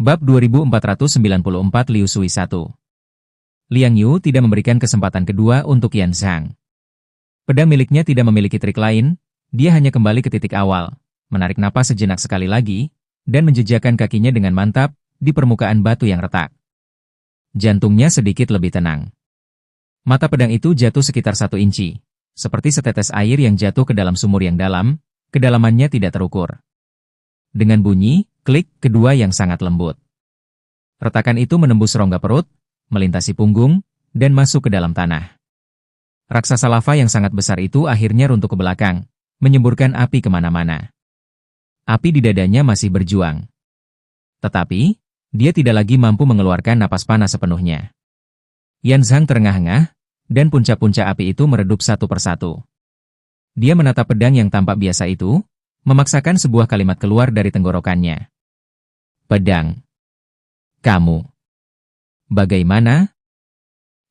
Bab 2494 Liu Sui 1. Liang Yu tidak memberikan kesempatan kedua untuk Yan Zhang. Pedang miliknya tidak memiliki trik lain, dia hanya kembali ke titik awal, menarik napas sejenak sekali lagi, dan menjejakkan kakinya dengan mantap di permukaan batu yang retak. Jantungnya sedikit lebih tenang. Mata pedang itu jatuh sekitar 1 inci, seperti setetes air yang jatuh ke dalam sumur yang dalam, kedalamannya tidak terukur. Dengan bunyi, klik kedua yang sangat lembut. Retakan itu menembus rongga perut, melintasi punggung, dan masuk ke dalam tanah. Raksasa lava yang sangat besar itu akhirnya runtuh ke belakang, menyemburkan api kemana-mana. Api di dadanya masih berjuang. Tetapi, dia tidak lagi mampu mengeluarkan napas panas sepenuhnya. Yan Zhang terengah-engah, dan punca-punca api itu meredup satu persatu. Dia menatap pedang yang tampak biasa itu, memaksakan sebuah kalimat keluar dari tenggorokannya. Pedang. Kamu. Bagaimana?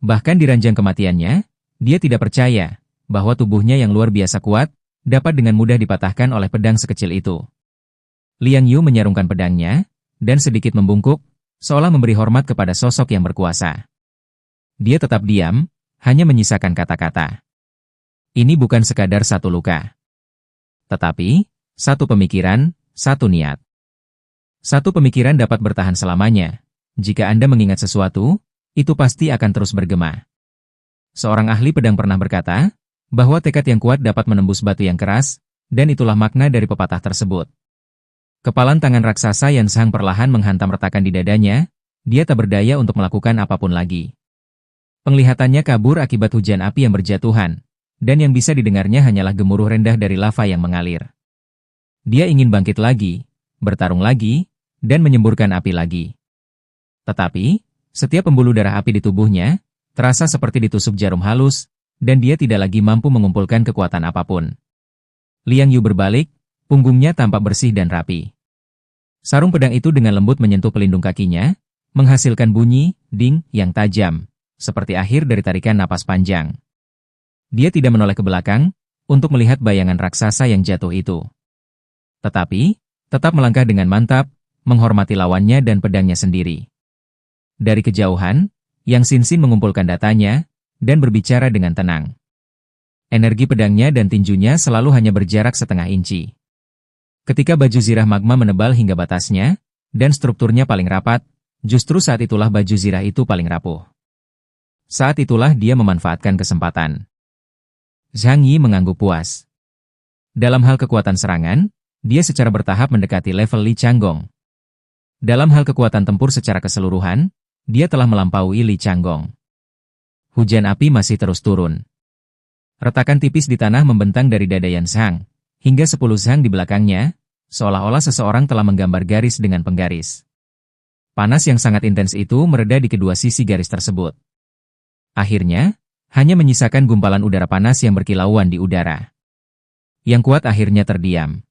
Bahkan di ranjang kematiannya, dia tidak percaya bahwa tubuhnya yang luar biasa kuat dapat dengan mudah dipatahkan oleh pedang sekecil itu. Liang Yu menyarungkan pedangnya, dan sedikit membungkuk, seolah memberi hormat kepada sosok yang berkuasa. Dia tetap diam, hanya menyisakan kata-kata. Ini bukan sekadar satu luka. Tetapi, satu pemikiran, satu niat. Satu pemikiran dapat bertahan selamanya. Jika Anda mengingat sesuatu, itu pasti akan terus bergema. Seorang ahli pedang pernah berkata, bahwa tekad yang kuat dapat menembus batu yang keras, dan itulah makna dari pepatah tersebut. Kepalan tangan raksasa Yan Zhang perlahan menghantam retakan di dadanya, dia tak berdaya untuk melakukan apapun lagi. Penglihatannya kabur akibat hujan api yang berjatuhan, dan yang bisa didengarnya hanyalah gemuruh rendah dari lava yang mengalir. Dia ingin bangkit lagi, bertarung lagi, dan menyemburkan api lagi. Tetapi, setiap pembuluh darah api di tubuhnya, terasa seperti ditusuk jarum halus, dan dia tidak lagi mampu mengumpulkan kekuatan apapun. Liang Yu berbalik, punggungnya tampak bersih dan rapi. Sarung pedang itu dengan lembut menyentuh pelindung kakinya, menghasilkan bunyi, ding, yang tajam, seperti akhir dari tarikan napas panjang. Dia tidak menoleh ke belakang, untuk melihat bayangan raksasa yang jatuh itu. Tetapi, tetap melangkah dengan mantap, menghormati lawannya dan pedangnya sendiri. Dari kejauhan, Yang Xinxin mengumpulkan datanya, dan berbicara dengan tenang. Energi pedangnya dan tinjunya selalu hanya berjarak setengah inci. Ketika baju zirah magma menebal hingga batasnya, dan strukturnya paling rapat, justru saat itulah baju zirah itu paling rapuh. Saat itulah dia memanfaatkan kesempatan. Zhang Yi mengangguk puas. Dalam hal kekuatan serangan, dia secara bertahap mendekati level Li Changgong. Dalam hal kekuatan tempur secara keseluruhan, dia telah melampaui Li Changgong. Hujan api masih terus turun. Retakan tipis di tanah membentang dari dada Yan Zhang, hingga 10 zhang di belakangnya, seolah-olah seseorang telah menggambar garis dengan penggaris. Panas yang sangat intens itu mereda di kedua sisi garis tersebut. Akhirnya, hanya menyisakan gumpalan udara panas yang berkilauan di udara. Yang kuat akhirnya terdiam.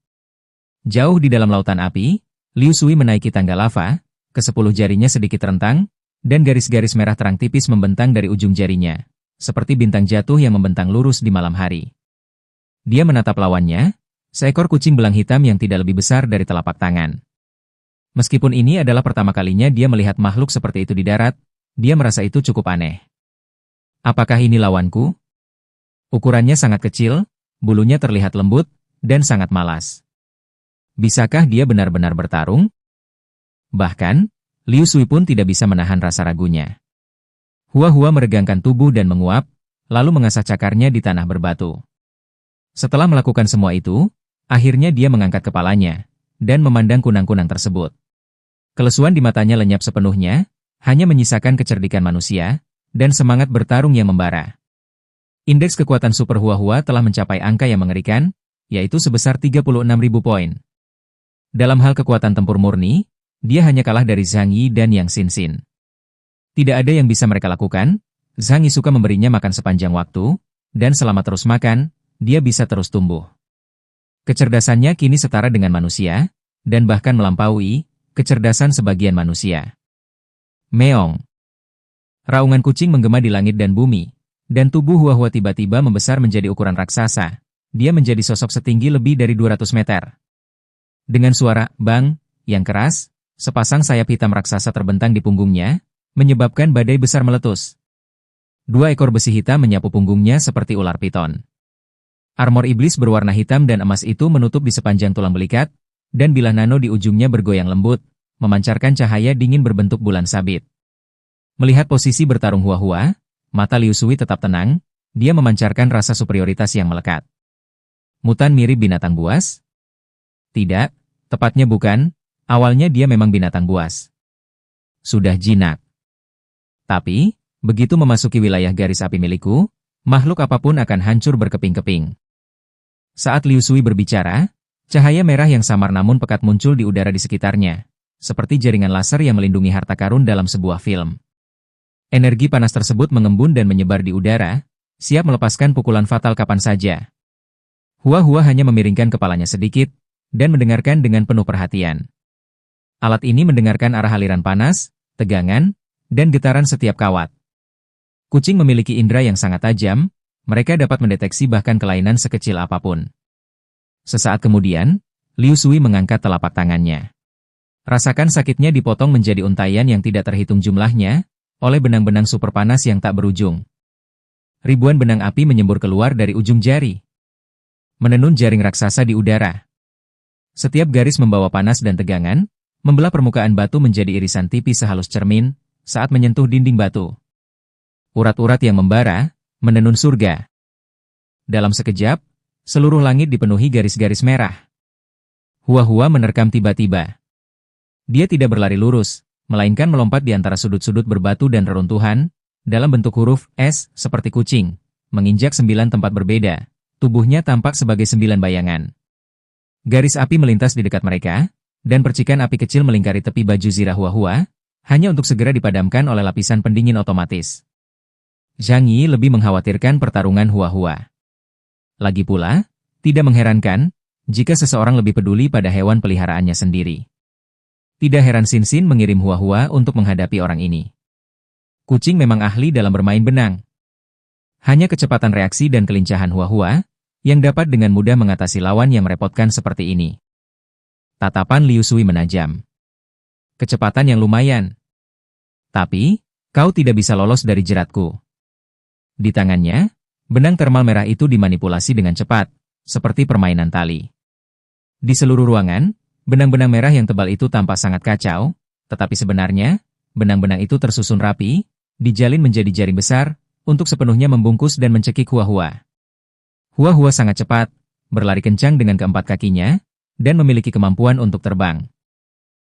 Jauh di dalam lautan api, Liu Sui menaiki tangga lava, ke-10 jarinya sedikit rentang, dan garis-garis merah terang tipis membentang dari ujung jarinya, seperti bintang jatuh yang membentang lurus di malam hari. Dia menatap lawannya, seekor kucing belang hitam yang tidak lebih besar dari telapak tangan. Meskipun ini adalah pertama kalinya dia melihat makhluk seperti itu di darat, dia merasa itu cukup aneh. Apakah ini lawanku? Ukurannya sangat kecil, bulunya terlihat lembut, dan sangat malas. Bisakah dia benar-benar bertarung? Bahkan, Liu Sui pun tidak bisa menahan rasa ragunya. Hua-hua meregangkan tubuh dan menguap, lalu mengasah cakarnya di tanah berbatu. Setelah melakukan semua itu, akhirnya dia mengangkat kepalanya, dan memandang kunang-kunang tersebut. Kelesuan di matanya lenyap sepenuhnya, hanya menyisakan kecerdikan manusia, dan semangat bertarung yang membara. Indeks kekuatan super Hua-hua telah mencapai angka yang mengerikan, yaitu sebesar 36.000 poin. Dalam hal kekuatan tempur murni, dia hanya kalah dari Zhang Yi dan Yang Xinxin. Tidak ada yang bisa mereka lakukan, Zhang Yi suka memberinya makan sepanjang waktu, dan selama terus makan, dia bisa terus tumbuh. Kecerdasannya kini setara dengan manusia, dan bahkan melampaui kecerdasan sebagian manusia. Meong. Raungan kucing menggema di langit dan bumi, dan tubuh Hua-hua tiba-tiba membesar menjadi ukuran raksasa. Dia menjadi sosok setinggi lebih dari 200 meter. Dengan suara "bang" yang keras, Sepasang sayap hitam raksasa terbentang di punggungnya, menyebabkan badai besar meletus. 2 ekor besi hitam menyapu punggungnya seperti ular piton. Armor iblis berwarna hitam dan emas itu menutup di sepanjang tulang belikat, dan bilah nano di ujungnya bergoyang lembut, memancarkan cahaya dingin berbentuk bulan sabit. Melihat posisi bertarung Hua-Hua, mata Liu Sui tetap tenang, dia memancarkan rasa superioritas yang melekat. Mutan mirip binatang buas? Tidak, tepatnya bukan, awalnya dia memang binatang buas. Sudah jinak. Tapi, begitu memasuki wilayah garis api milikku, makhluk apapun akan hancur berkeping-keping. Saat Liu Sui berbicara, cahaya merah yang samar namun pekat muncul di udara di sekitarnya, seperti jaringan laser yang melindungi harta karun dalam sebuah film. Energi panas tersebut mengembun dan menyebar di udara, siap melepaskan pukulan fatal kapan saja. Hua-Hua hanya memiringkan kepalanya sedikit, dan mendengarkan dengan penuh perhatian. Alat ini mendengarkan arah aliran panas, tegangan, dan getaran setiap kawat. Kucing memiliki indera yang sangat tajam, mereka dapat mendeteksi bahkan kelainan sekecil apapun. Sesaat kemudian, Liu Sui mengangkat telapak tangannya. Rasakan sakitnya dipotong menjadi untaian yang tidak terhitung jumlahnya, oleh benang-benang super panas yang tak berujung. Ribuan benang api menyembur keluar dari ujung jari, menenun jaring raksasa di udara. Setiap garis membawa panas dan tegangan, membelah permukaan batu menjadi irisan tipis sehalus cermin, saat menyentuh dinding batu. Urat-urat yang membara, menenun surga. Dalam sekejap, seluruh langit dipenuhi garis-garis merah. Hua-Hua menerkam tiba-tiba. Dia tidak berlari lurus, melainkan melompat di antara sudut-sudut berbatu dan reruntuhan, dalam bentuk huruf S seperti kucing, menginjak 9 tempat berbeda, tubuhnya tampak sebagai 9 bayangan. Garis api melintas di dekat mereka, dan percikan api kecil melingkari tepi baju zirah Hua-Hua, hanya untuk segera dipadamkan oleh lapisan pendingin otomatis. Zhang Yi lebih mengkhawatirkan pertarungan Hua-Hua. Lagi pula, tidak mengherankan, jika seseorang lebih peduli pada hewan peliharaannya sendiri. Tidak heran Xin Xin mengirim Hua-Hua untuk menghadapi orang ini. Kucing memang ahli dalam bermain benang. Hanya kecepatan reaksi dan kelincahan Hua-Hua, yang dapat dengan mudah mengatasi lawan yang merepotkan seperti ini. Tatapan Liu Sui menajam. Kecepatan yang lumayan. Tapi, kau tidak bisa lolos dari jeratku. Di tangannya, benang termal merah itu dimanipulasi dengan cepat, seperti permainan tali. Di seluruh ruangan, benang-benang merah yang tebal itu tampak sangat kacau, tetapi sebenarnya, benang-benang itu tersusun rapi, dijalin menjadi jaring besar, untuk sepenuhnya membungkus dan mencekik Hua-Hua. Hua-Hua sangat cepat, berlari kencang dengan keempat kakinya, dan memiliki kemampuan untuk terbang.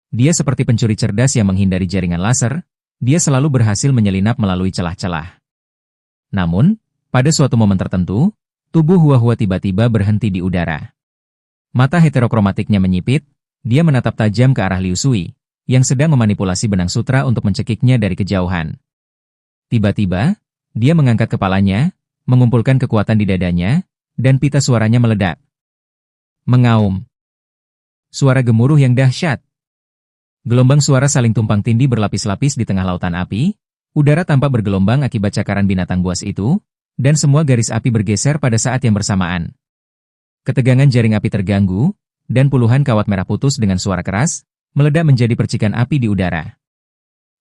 Dia seperti pencuri cerdas yang menghindari jaringan laser, dia selalu berhasil menyelinap melalui celah-celah. Namun, pada suatu momen tertentu, tubuh Hua-Hua tiba-tiba berhenti di udara. Mata heterokromatiknya menyipit, dia menatap tajam ke arah Liu Sui, yang sedang memanipulasi benang sutra untuk mencekiknya dari kejauhan. Tiba-tiba, dia mengangkat kepalanya, mengumpulkan kekuatan di dadanya, dan pita suaranya meledak. Mengaum. Suara gemuruh yang dahsyat. Gelombang suara saling tumpang tindih berlapis-lapis di tengah lautan api, udara tampak bergelombang akibat cakaran binatang buas itu, dan semua garis api bergeser pada saat yang bersamaan. Ketegangan jaring api terganggu, dan puluhan kawat merah putus dengan suara keras, meledak menjadi percikan api di udara.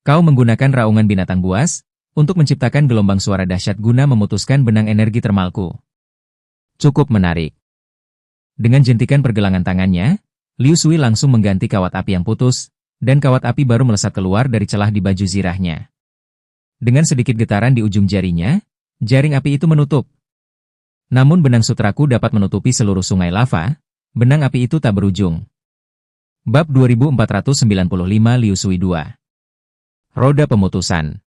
Kau menggunakan raungan binatang buas, untuk menciptakan gelombang suara dahsyat guna memutuskan benang energi termalku. Cukup menarik. Dengan jentikan pergelangan tangannya, Liu Sui langsung mengganti kawat api yang putus, dan kawat api baru melesat keluar dari celah di baju zirahnya. Dengan sedikit getaran di ujung jarinya, jaring api itu menutup. Namun benang sutraku dapat menutupi seluruh sungai lava, benang api itu tak berujung. Bab 2495 Liu Sui 2. Roda pemutusan.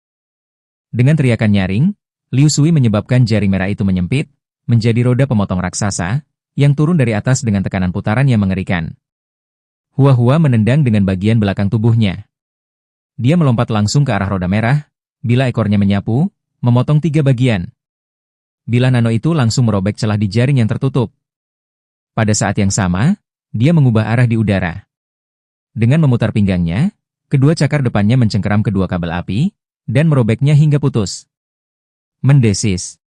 Dengan teriakan nyaring, Liu Sui menyebabkan jaring merah itu menyempit, menjadi roda pemotong raksasa, yang turun dari atas dengan tekanan putaran yang mengerikan. Hua-Hua menendang dengan bagian belakang tubuhnya. Dia melompat langsung ke arah roda merah, bila ekornya menyapu, memotong 3 bagian. Bilah nano itu langsung merobek celah di jaring yang tertutup. Pada saat yang sama, dia mengubah arah di udara. Dengan memutar pinggangnya, kedua cakar depannya mencengkeram kedua kabel api, dan merobeknya hingga putus. Mendesis.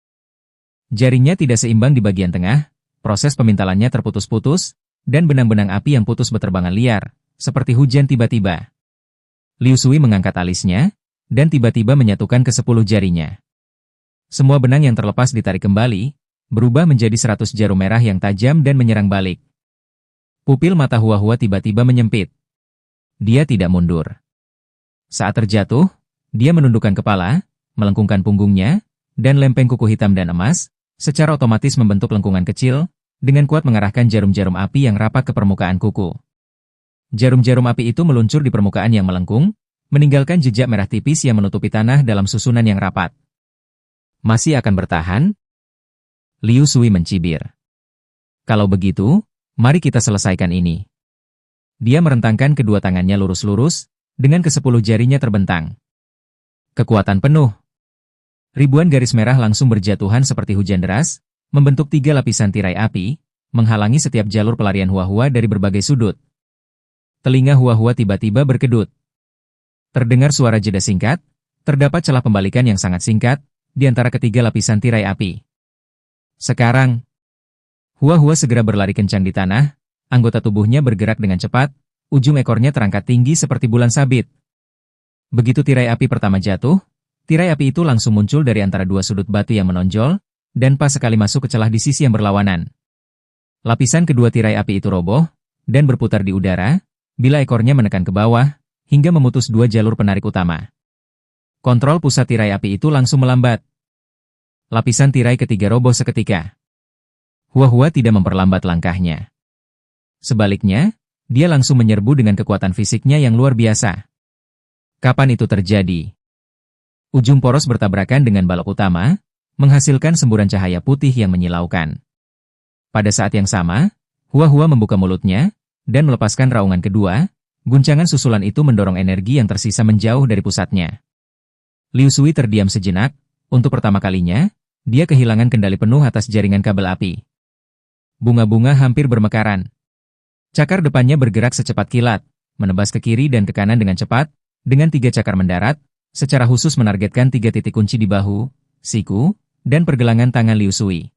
Jaringnya tidak seimbang di bagian tengah, proses pemintalannya terputus-putus, dan benang-benang api yang putus berterbangan liar, seperti hujan tiba-tiba. Liu Sui mengangkat alisnya, dan tiba-tiba menyatukan ke-10 jarinya. Semua benang yang terlepas ditarik kembali, berubah menjadi 100 jarum merah yang tajam dan menyerang balik. Pupil mata Hua-Hua tiba-tiba menyempit. Dia tidak mundur. Saat terjatuh, dia menundukkan kepala, melengkungkan punggungnya, dan lempeng kuku hitam dan emas, secara otomatis membentuk lengkungan kecil, dengan kuat mengarahkan jarum-jarum api yang rapat ke permukaan kuku. Jarum-jarum api itu meluncur di permukaan yang melengkung, meninggalkan jejak merah tipis yang menutupi tanah dalam susunan yang rapat. Masih akan bertahan? Liu Sui mencibir. Kalau begitu, mari kita selesaikan ini. Dia merentangkan kedua tangannya lurus-lurus, dengan ke-10 jarinya terbentang. Kekuatan penuh. Ribuan garis merah langsung berjatuhan seperti hujan deras, membentuk 3 lapisan tirai api, menghalangi setiap jalur pelarian Hua-Hua dari berbagai sudut. Telinga Hua-Hua tiba-tiba berkedut. Terdengar suara jeda singkat, terdapat celah pembalikan yang sangat singkat, di antara ketiga lapisan tirai api. Sekarang, Hua-Hua segera berlari kencang di tanah, anggota tubuhnya bergerak dengan cepat, ujung ekornya terangkat tinggi seperti bulan sabit. Begitu tirai api pertama jatuh, tirai api itu langsung muncul dari antara dua sudut batu yang menonjol, dan pas sekali masuk ke celah di sisi yang berlawanan. Lapisan kedua tirai api itu roboh, dan berputar di udara, bila ekornya menekan ke bawah, hingga memutus 2 jalur penarik utama. Kontrol pusat tirai api itu langsung melambat. Lapisan tirai ketiga roboh seketika. Hua-Hua tidak memperlambat langkahnya. Sebaliknya, dia langsung menyerbu dengan kekuatan fisiknya yang luar biasa. Kapan itu terjadi? Ujung poros bertabrakan dengan balok utama, menghasilkan semburan cahaya putih yang menyilaukan. Pada saat yang sama, Hua-Hua membuka mulutnya, dan melepaskan raungan kedua, guncangan susulan itu mendorong energi yang tersisa menjauh dari pusatnya. Liu Sui terdiam sejenak, untuk pertama kalinya, dia kehilangan kendali penuh atas jaringan kabel api. Bunga-bunga hampir bermekaran. Cakar depannya bergerak secepat kilat, menebas ke kiri dan ke kanan dengan cepat, dengan 3 cakar mendarat, secara khusus menargetkan 3 titik kunci di bahu, siku, dan pergelangan tangan Liu Sui.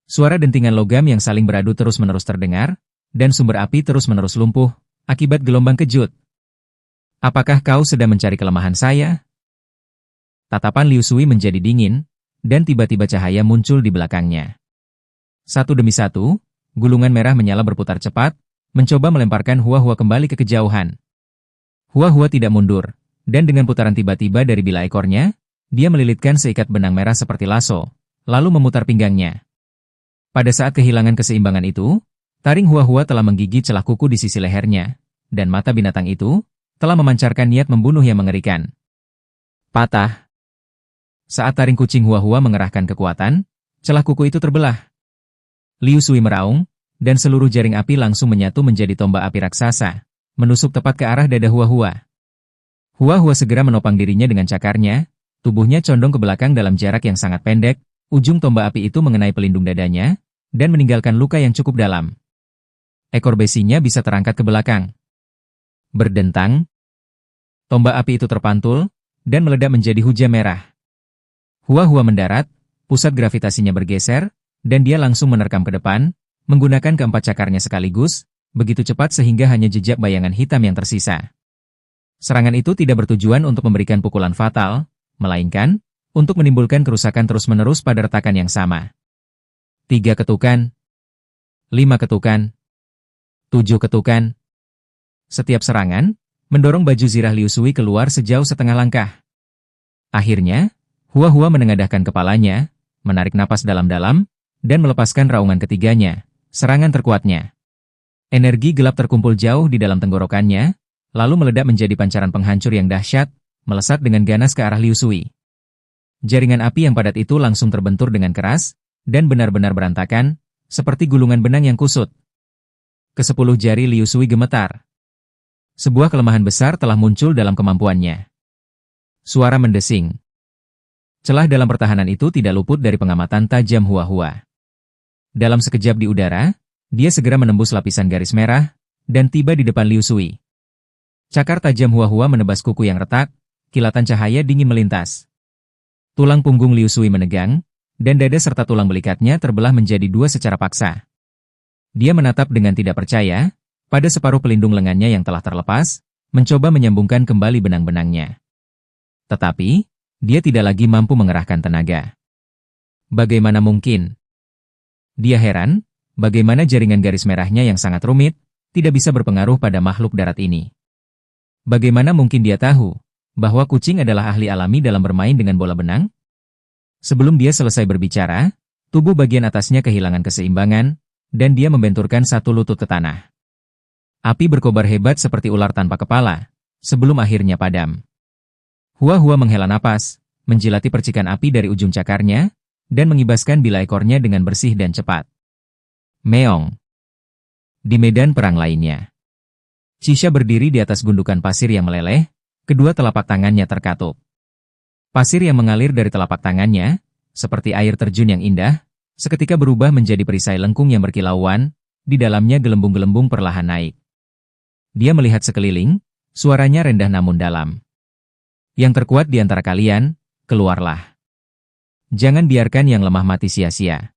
Suara dentingan logam yang saling beradu terus-menerus terdengar, dan sumber api terus-menerus lumpuh, akibat gelombang kejut. Apakah kau sedang mencari kelemahan saya? Tatapan Liu Sui menjadi dingin, dan tiba-tiba cahaya muncul di belakangnya. Satu demi satu, gulungan merah menyala berputar cepat, mencoba melemparkan Hua-Hua kembali ke kejauhan. Hua-Hua tidak mundur, dan dengan putaran tiba-tiba dari bilah ekornya, dia melilitkan seikat benang merah seperti lasso, lalu memutar pinggangnya. Pada saat kehilangan keseimbangan itu, taring Hua-Hua telah menggigit celah kuku di sisi lehernya, dan mata binatang itu telah memancarkan niat membunuh yang mengerikan. Patah. Saat taring kucing Hua-Hua mengerahkan kekuatan, celah kuku itu terbelah. Liu Sui meraung, dan seluruh jaring api langsung menyatu menjadi tombak api raksasa, menusuk tepat ke arah dada Hua-Hua. Hua-Hua segera menopang dirinya dengan cakarnya, tubuhnya condong ke belakang dalam jarak yang sangat pendek, ujung tombak api itu mengenai pelindung dadanya, dan meninggalkan luka yang cukup dalam. Ekor besinya bisa terangkat ke belakang. Berdentang, tombak api itu terpantul, dan meledak menjadi hujan merah. Hua-Hua mendarat, pusat gravitasinya bergeser, dan dia langsung menerkam ke depan, menggunakan keempat cakarnya sekaligus, begitu cepat sehingga hanya jejak bayangan hitam yang tersisa. Serangan itu tidak bertujuan untuk memberikan pukulan fatal, melainkan untuk menimbulkan kerusakan terus-menerus pada retakan yang sama. 3 ketukan, 5 ketukan, 7 ketukan. Setiap serangan, mendorong baju zirah Liu Sui keluar sejauh setengah langkah. Akhirnya, Hua-Hua menengadahkan kepalanya, menarik napas dalam-dalam, dan melepaskan raungan ketiganya, serangan terkuatnya. Energi gelap terkumpul jauh di dalam tenggorokannya, lalu meledak menjadi pancaran penghancur yang dahsyat, melesat dengan ganas ke arah Liu Sui. Jaringan api yang padat itu langsung terbentur dengan keras, dan benar-benar berantakan, seperti gulungan benang yang kusut. Ke-10 jari Liu Sui gemetar. Sebuah kelemahan besar telah muncul dalam kemampuannya. Suara mendesing. Celah dalam pertahanan itu tidak luput dari pengamatan tajam Hua-Hua. Dalam sekejap di udara, dia segera menembus lapisan garis merah, dan tiba di depan Liu Sui. Cakar tajam Hua-Hua menebas kuku yang retak, kilatan cahaya dingin melintas. Tulang punggung Liu Sui menegang, dan dada serta tulang belikatnya terbelah menjadi 2 secara paksa. Dia menatap dengan tidak percaya, pada separuh pelindung lengannya yang telah terlepas, mencoba menyambungkan kembali benang-benangnya. Tetapi, dia tidak lagi mampu mengerahkan tenaga. Bagaimana mungkin? Dia heran, bagaimana jaringan garis merahnya yang sangat rumit, tidak bisa berpengaruh pada makhluk darat ini. Bagaimana mungkin dia tahu bahwa kucing adalah ahli alami dalam bermain dengan bola benang? Sebelum dia selesai berbicara, tubuh bagian atasnya kehilangan keseimbangan, dan dia membenturkan satu lutut ke tanah. Api berkobar hebat seperti ular tanpa kepala, sebelum akhirnya padam. Hua-Hua menghela napas, menjilati percikan api dari ujung cakarnya, dan mengibaskan bila ekornya dengan bersih dan cepat. Meong. Di medan perang lainnya, Cisha berdiri di atas gundukan pasir yang meleleh, kedua telapak tangannya terkatup. Pasir yang mengalir dari telapak tangannya, seperti air terjun yang indah, seketika berubah menjadi perisai lengkung yang berkilauan, di dalamnya gelembung-gelembung perlahan naik. Dia melihat sekeliling, suaranya rendah namun dalam. Yang terkuat di antara kalian, keluarlah. Jangan biarkan yang lemah mati sia-sia.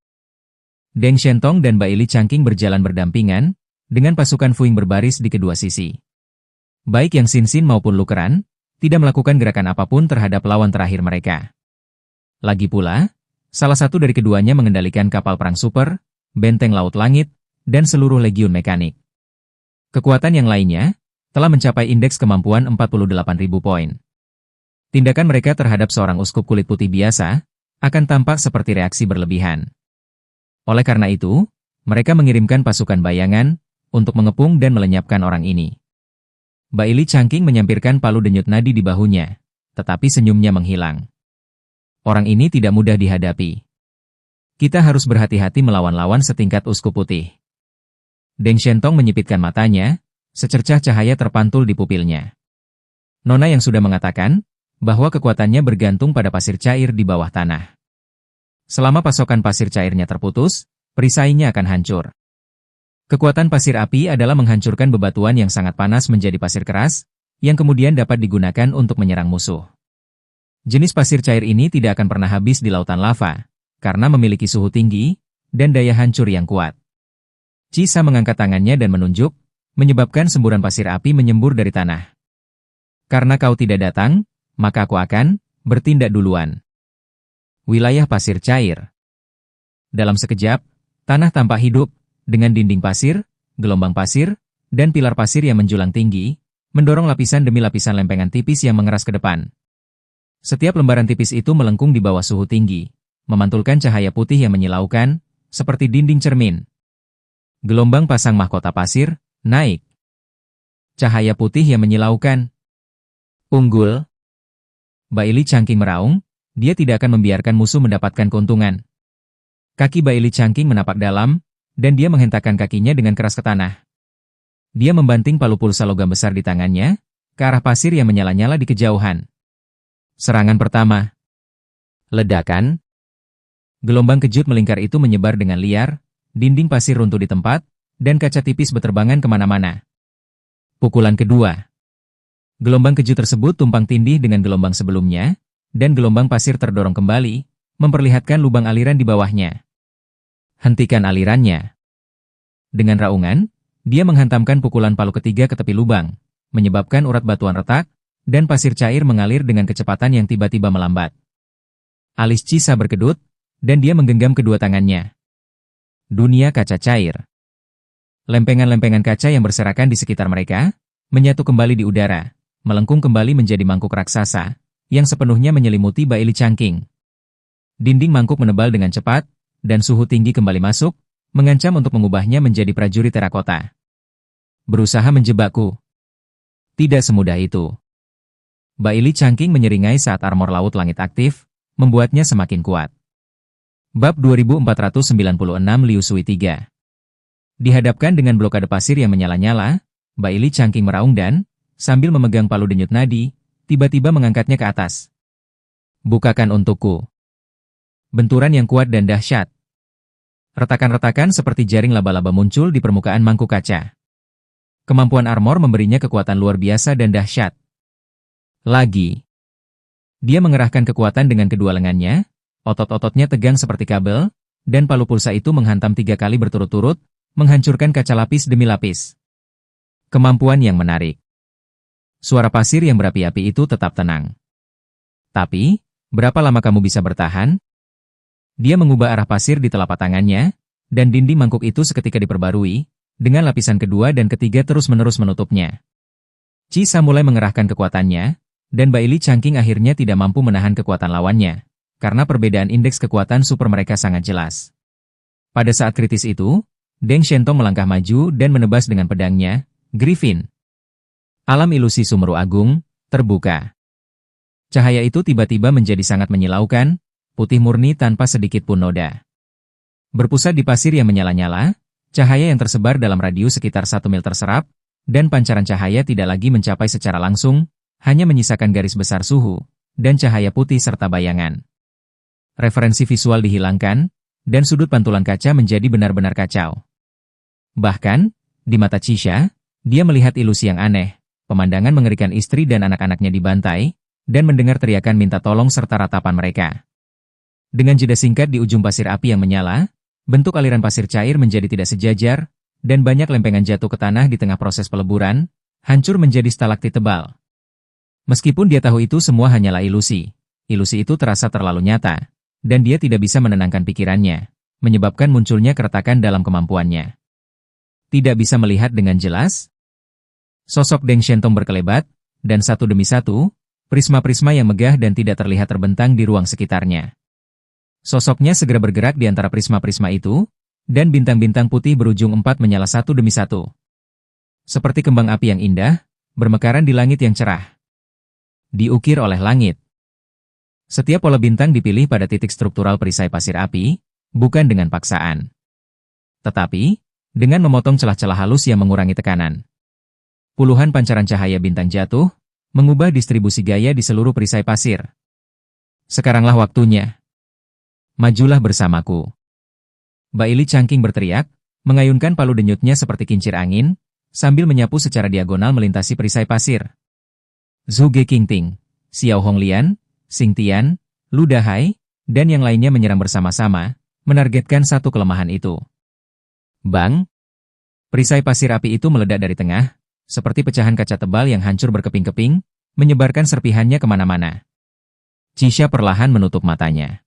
Deng Shentong dan Baili Changqing berjalan berdampingan, dengan pasukan Fuing berbaris di kedua sisi. Baik yang Xin Xin maupun Lukeran, tidak melakukan gerakan apapun terhadap lawan terakhir mereka. Lagi pula, salah satu dari keduanya mengendalikan kapal perang super, benteng laut langit, dan seluruh legiun mekanik. Kekuatan yang lainnya, telah mencapai indeks kemampuan 48.000 poin. Tindakan mereka terhadap seorang uskup kulit putih biasa, akan tampak seperti reaksi berlebihan. Oleh karena itu, mereka mengirimkan pasukan bayangan, untuk mengepung dan melenyapkan orang ini. Baili Changqing menyampirkan palu denyut nadi di bahunya, tetapi senyumnya menghilang. Orang ini tidak mudah dihadapi. Kita harus berhati-hati melawan lawan setingkat uskup putih. Deng Shentong menyipitkan matanya, secercah cahaya terpantul di pupilnya. Nona yang sudah mengatakan, bahwa kekuatannya bergantung pada pasir cair di bawah tanah. Selama pasokan pasir cairnya terputus, perisainya akan hancur. Kekuatan pasir api adalah menghancurkan bebatuan yang sangat panas menjadi pasir keras, yang kemudian dapat digunakan untuk menyerang musuh. Jenis pasir cair ini tidak akan pernah habis di lautan lava, karena memiliki suhu tinggi, dan daya hancur yang kuat. Cisha mengangkat tangannya dan menunjuk, menyebabkan semburan pasir api menyembur dari tanah. Karena kau tidak datang, maka aku akan bertindak duluan. Wilayah pasir cair. Dalam sekejap, tanah tampak hidup, dengan dinding pasir, gelombang pasir, dan pilar pasir yang menjulang tinggi, mendorong lapisan demi lapisan lempengan tipis yang mengeras ke depan. Setiap lembaran tipis itu melengkung di bawah suhu tinggi, memantulkan cahaya putih yang menyilaukan, seperti dinding cermin. Gelombang pasang mahkota pasir, naik. Cahaya putih yang menyilaukan. Unggul. Baili Changqing meraung, dia tidak akan membiarkan musuh mendapatkan keuntungan. Kaki Baili Changqing menapak dalam, dan dia menghentakkan kakinya dengan keras ke tanah. Dia membanting palu pulsa logam besar di tangannya, ke arah pasir yang menyala-nyala di kejauhan. Serangan pertama. Ledakan. Gelombang kejut melingkar itu menyebar dengan liar, dinding pasir runtuh di tempat, dan kaca tipis beterbangan kemana-mana. Pukulan kedua. Gelombang kejut tersebut tumpang tindih dengan gelombang sebelumnya, dan gelombang pasir terdorong kembali, memperlihatkan lubang aliran di bawahnya. Hentikan alirannya. Dengan raungan, dia menghantamkan pukulan palu ketiga ke tepi lubang, menyebabkan urat batuan retak, dan pasir cair mengalir dengan kecepatan yang tiba-tiba melambat. Alis Cisha berkedut, dan dia menggenggam kedua tangannya. Dunia kaca cair. Lempengan-lempengan kaca yang berserakan di sekitar mereka, menyatu kembali di udara, melengkung kembali menjadi mangkuk raksasa, yang sepenuhnya menyelimuti Baili Changqing. Dinding mangkuk menebal dengan cepat, dan suhu tinggi kembali masuk, mengancam untuk mengubahnya menjadi prajurit terakota. Berusaha menjebakku. Tidak semudah itu. Baili Changqing menyeringai saat armor laut langit aktif, membuatnya semakin kuat. Bab 2496 Liu Sui 3. Dihadapkan dengan blokade pasir yang menyala-nyala, Baili Changqing meraung dan, sambil memegang palu denyut nadi, tiba-tiba mengangkatnya ke atas. Bukakan untukku. Benturan yang kuat dan dahsyat. Retakan-retakan seperti jaring laba-laba muncul di permukaan mangkuk kaca. Kemampuan armor memberinya kekuatan luar biasa dan dahsyat. Lagi. Dia mengerahkan kekuatan dengan kedua lengannya, otot-ototnya tegang seperti kabel, dan palu pulsa itu menghantam 3 kali berturut-turut, menghancurkan kaca lapis demi lapis. Kemampuan yang menarik. Suara pasir yang berapi-api itu tetap tenang. Tapi, berapa lama kamu bisa bertahan? Dia mengubah arah pasir di telapak tangannya, dan dinding mangkuk itu seketika diperbarui, dengan lapisan kedua dan ketiga terus-menerus menutupnya. Cisa mulai mengerahkan kekuatannya, dan Baili Changqing akhirnya tidak mampu menahan kekuatan lawannya, karena perbedaan indeks kekuatan super mereka sangat jelas. Pada saat kritis itu, Deng Shentong melangkah maju dan menebas dengan pedangnya, Griffin. Alam ilusi Sumeru Agung terbuka. Cahaya itu tiba-tiba menjadi sangat menyilaukan, putih murni tanpa sedikit pun noda. Berpusat di pasir yang menyala-nyala, cahaya yang tersebar dalam radius sekitar 1 mil terserap, dan pancaran cahaya tidak lagi mencapai secara langsung, hanya menyisakan garis besar suhu, dan cahaya putih serta bayangan. Referensi visual dihilangkan, dan sudut pantulan kaca menjadi benar-benar kacau. Bahkan, di mata Cisha, dia melihat ilusi yang aneh, pemandangan mengerikan istri dan anak-anaknya dibantai, dan mendengar teriakan minta tolong serta ratapan mereka. Dengan jeda singkat di ujung pasir api yang menyala, bentuk aliran pasir cair menjadi tidak sejajar, dan banyak lempengan jatuh ke tanah di tengah proses peleburan, hancur menjadi stalaktit tebal. Meskipun dia tahu itu semua hanyalah ilusi itu terasa terlalu nyata, dan dia tidak bisa menenangkan pikirannya, menyebabkan munculnya keretakan dalam kemampuannya. Tidak bisa melihat dengan jelas? Sosok Deng Shentong berkelebat, dan satu demi satu, prisma-prisma yang megah dan tidak terlihat terbentang di ruang sekitarnya. Sosoknya segera bergerak di antara prisma-prisma itu, dan bintang-bintang putih berujung 4 menyala satu demi satu. Seperti kembang api yang indah, bermekaran di langit yang cerah. Diukir oleh langit. Setiap pola bintang dipilih pada titik struktural perisai pasir api, bukan dengan paksaan. Tetapi, dengan memotong celah-celah halus yang mengurangi tekanan. Puluhan pancaran cahaya bintang jatuh, mengubah distribusi gaya di seluruh perisai pasir. Sekaranglah waktunya. Majulah bersamaku. Baili Changqing berteriak, mengayunkan palu denyutnya seperti kincir angin, sambil menyapu secara diagonal melintasi perisai pasir. Zhu Ge Qingting, Xiao Honglian, Xing Tian, Lu Dahai, dan yang lainnya menyerang bersama-sama, menargetkan satu kelemahan itu. Bang! Perisai pasir api itu meledak dari tengah, seperti pecahan kaca tebal yang hancur berkeping-keping, menyebarkan serpihannya kemana-mana. Cisha perlahan menutup matanya.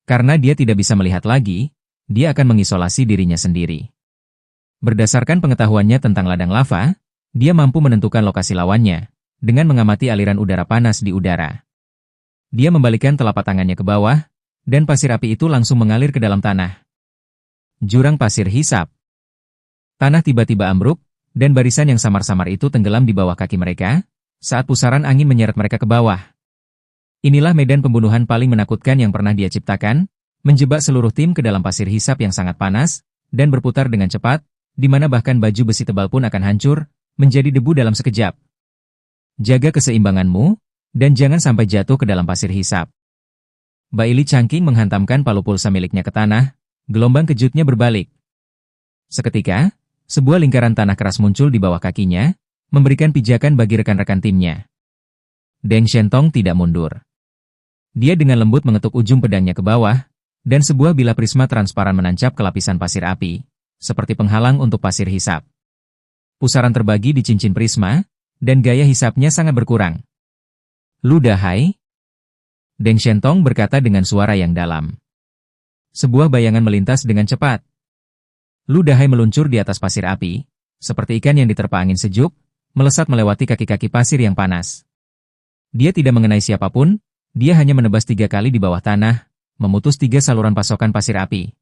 Karena dia tidak bisa melihat lagi, dia akan mengisolasi dirinya sendiri. Berdasarkan pengetahuannya tentang ladang lava, dia mampu menentukan lokasi lawannya, dengan mengamati aliran udara panas di udara. Dia membalikkan telapak tangannya ke bawah, dan pasir api itu langsung mengalir ke dalam tanah. Jurang pasir hisap. Tanah tiba-tiba ambruk, dan barisan yang samar-samar itu tenggelam di bawah kaki mereka, saat pusaran angin menyeret mereka ke bawah. Inilah medan pembunuhan paling menakutkan yang pernah dia ciptakan, menjebak seluruh tim ke dalam pasir hisap yang sangat panas, dan berputar dengan cepat, di mana bahkan baju besi tebal pun akan hancur, menjadi debu dalam sekejap. Jaga keseimbanganmu, dan jangan sampai jatuh ke dalam pasir hisap. Baili Changqing menghantamkan palu pulsa miliknya ke tanah, gelombang kejutnya berbalik. Seketika, sebuah lingkaran tanah keras muncul di bawah kakinya, memberikan pijakan bagi rekan-rekan timnya. Deng Shentong tidak mundur. Dia dengan lembut mengetuk ujung pedangnya ke bawah, dan sebuah bilah prisma transparan menancap ke lapisan pasir api, seperti penghalang untuk pasir hisap. Pusaran terbagi di cincin prisma, dan gaya hisapnya sangat berkurang. Lu Dahai? Deng Shentong berkata dengan suara yang dalam. Sebuah bayangan melintas dengan cepat. Lu Dahai meluncur di atas pasir api, seperti ikan yang diterpa angin sejuk, melesat melewati kaki-kaki pasir yang panas. Dia tidak mengenai siapapun, dia hanya menebas 3 kali di bawah tanah, memutus 3 saluran pasokan pasir api.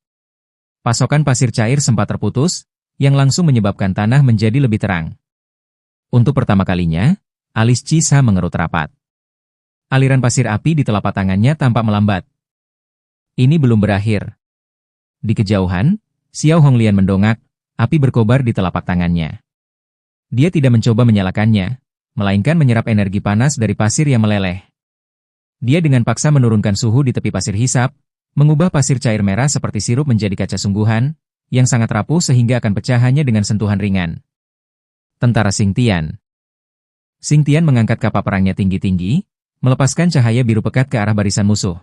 Pasokan pasir cair sempat terputus, yang langsung menyebabkan tanah menjadi lebih terang. Untuk pertama kalinya, alis Cisha mengerut rapat. Aliran pasir api di telapak tangannya tampak melambat. Ini belum berakhir. Di kejauhan, Xiao Honglian mendongak, api berkobar di telapak tangannya. Dia tidak mencoba menyalakannya, melainkan menyerap energi panas dari pasir yang meleleh. Dia dengan paksa menurunkan suhu di tepi pasir hisap, mengubah pasir cair merah seperti sirup menjadi kaca sungguhan, yang sangat rapuh sehingga akan pecah hanya dengan sentuhan ringan. Tentara Xing Tian. Xing Tian mengangkat kapal perangnya tinggi-tinggi, melepaskan cahaya biru pekat ke arah barisan musuh.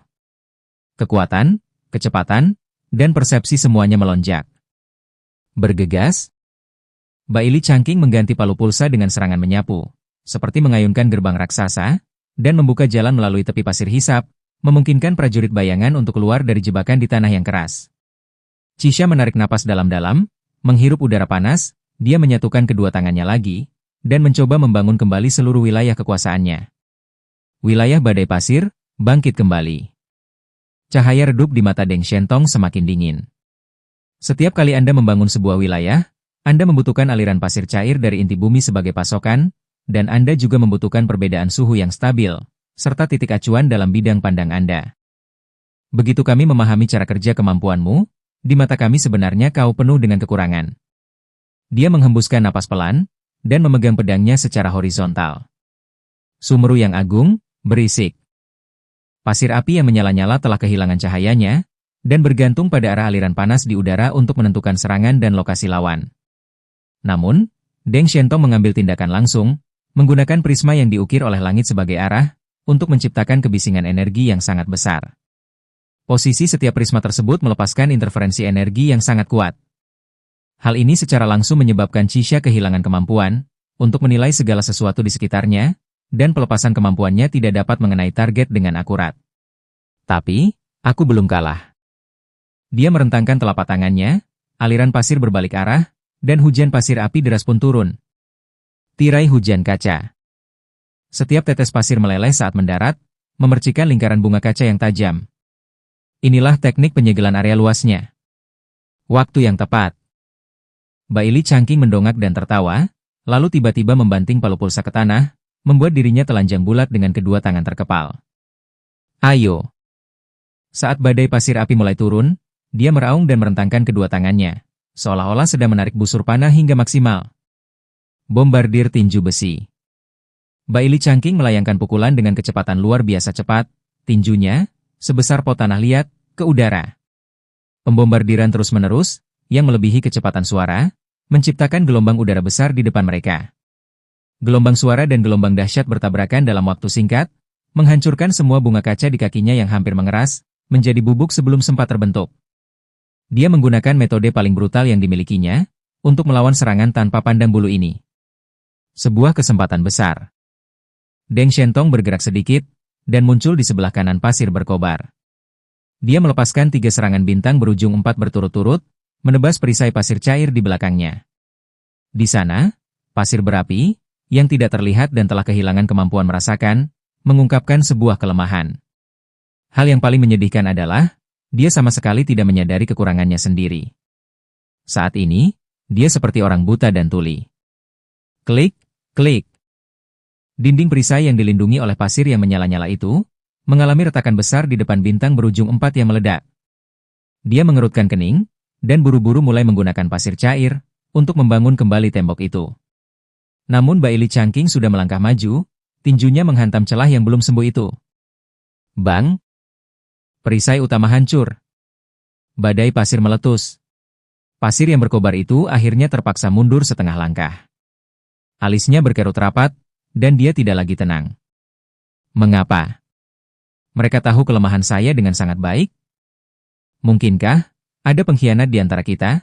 Kekuatan, kecepatan, dan persepsi semuanya melonjak. Bergegas, Baili Changqing mengganti palu pulsa dengan serangan menyapu, seperti mengayunkan gerbang raksasa, dan membuka jalan melalui tepi pasir hisap, memungkinkan prajurit bayangan untuk keluar dari jebakan di tanah yang keras. Cisha menarik napas dalam-dalam, menghirup udara panas, dia menyatukan kedua tangannya lagi, dan mencoba membangun kembali seluruh wilayah kekuasaannya. Wilayah badai pasir, bangkit kembali. Cahaya redup di mata Deng Shentong semakin dingin. Setiap kali Anda membangun sebuah wilayah, Anda membutuhkan aliran pasir cair dari inti bumi sebagai pasokan, dan Anda juga membutuhkan perbedaan suhu yang stabil, serta titik acuan dalam bidang pandang Anda. Begitu kami memahami cara kerja kemampuanmu, di mata kami sebenarnya kau penuh dengan kekurangan. Dia menghembuskan napas pelan, dan memegang pedangnya secara horizontal. Sumeru yang agung, berisik. Pasir api yang menyala-nyala telah kehilangan cahayanya, dan bergantung pada arah aliran panas di udara untuk menentukan serangan dan lokasi lawan. Namun, Deng Shentong mengambil tindakan langsung, menggunakan prisma yang diukir oleh langit sebagai arah, untuk menciptakan kebisingan energi yang sangat besar. Posisi setiap prisma tersebut melepaskan interferensi energi yang sangat kuat. Hal ini secara langsung menyebabkan Cisha kehilangan kemampuan untuk menilai segala sesuatu di sekitarnya, dan pelepasan kemampuannya tidak dapat mengenai target dengan akurat. Tapi, aku belum kalah. Dia merentangkan telapak tangannya, aliran pasir berbalik arah, dan hujan pasir api deras pun turun. Tirai hujan kaca. Setiap tetes pasir meleleh saat mendarat, memercikan lingkaran bunga kaca yang tajam. Inilah teknik penyegelan area luasnya. Waktu yang tepat. Baili Changqing mendongak dan tertawa, lalu tiba-tiba membanting palu pulsa ke tanah, membuat dirinya telanjang bulat dengan kedua tangan terkepal. Ayo. Saat badai pasir api mulai turun, dia meraung dan merentangkan kedua tangannya, seolah-olah sedang menarik busur panah hingga maksimal. Bombardir tinju besi. Baili Changqing melayangkan pukulan dengan kecepatan luar biasa cepat, tinjunya, sebesar pot tanah liat, ke udara. Pembombardiran terus-menerus, yang melebihi kecepatan suara, menciptakan gelombang udara besar di depan mereka. Gelombang suara dan gelombang dahsyat bertabrakan dalam waktu singkat, menghancurkan semua bunga kaca di kakinya yang hampir mengeras, menjadi bubuk sebelum sempat terbentuk. Dia menggunakan metode paling brutal yang dimilikinya, untuk melawan serangan tanpa pandang bulu ini. Sebuah kesempatan besar. Deng Shentong bergerak sedikit, dan muncul di sebelah kanan pasir berkobar. Dia melepaskan 3 serangan bintang berujung 4 berturut-turut, menebas perisai pasir cair di belakangnya. Di sana, pasir berapi, yang tidak terlihat dan telah kehilangan kemampuan merasakan, mengungkapkan sebuah kelemahan. Hal yang paling menyedihkan adalah, dia sama sekali tidak menyadari kekurangannya sendiri. Saat ini, dia seperti orang buta dan tuli. Klik, klik. Dinding perisai yang dilindungi oleh pasir yang menyala-nyala itu, mengalami retakan besar di depan bintang berujung 4 yang meledak. Dia mengerutkan kening, dan buru-buru mulai menggunakan pasir cair, untuk membangun kembali tembok itu. Namun Baili Changqing sudah melangkah maju, tinjunya menghantam celah yang belum sembuh itu. Bang! Perisai utama hancur. Badai pasir meletus. Pasir yang berkobar itu akhirnya terpaksa mundur setengah langkah. Alisnya berkerut rapat, dan dia tidak lagi tenang. Mengapa? Mereka tahu kelemahan saya dengan sangat baik? Mungkinkah ada pengkhianat di antara kita?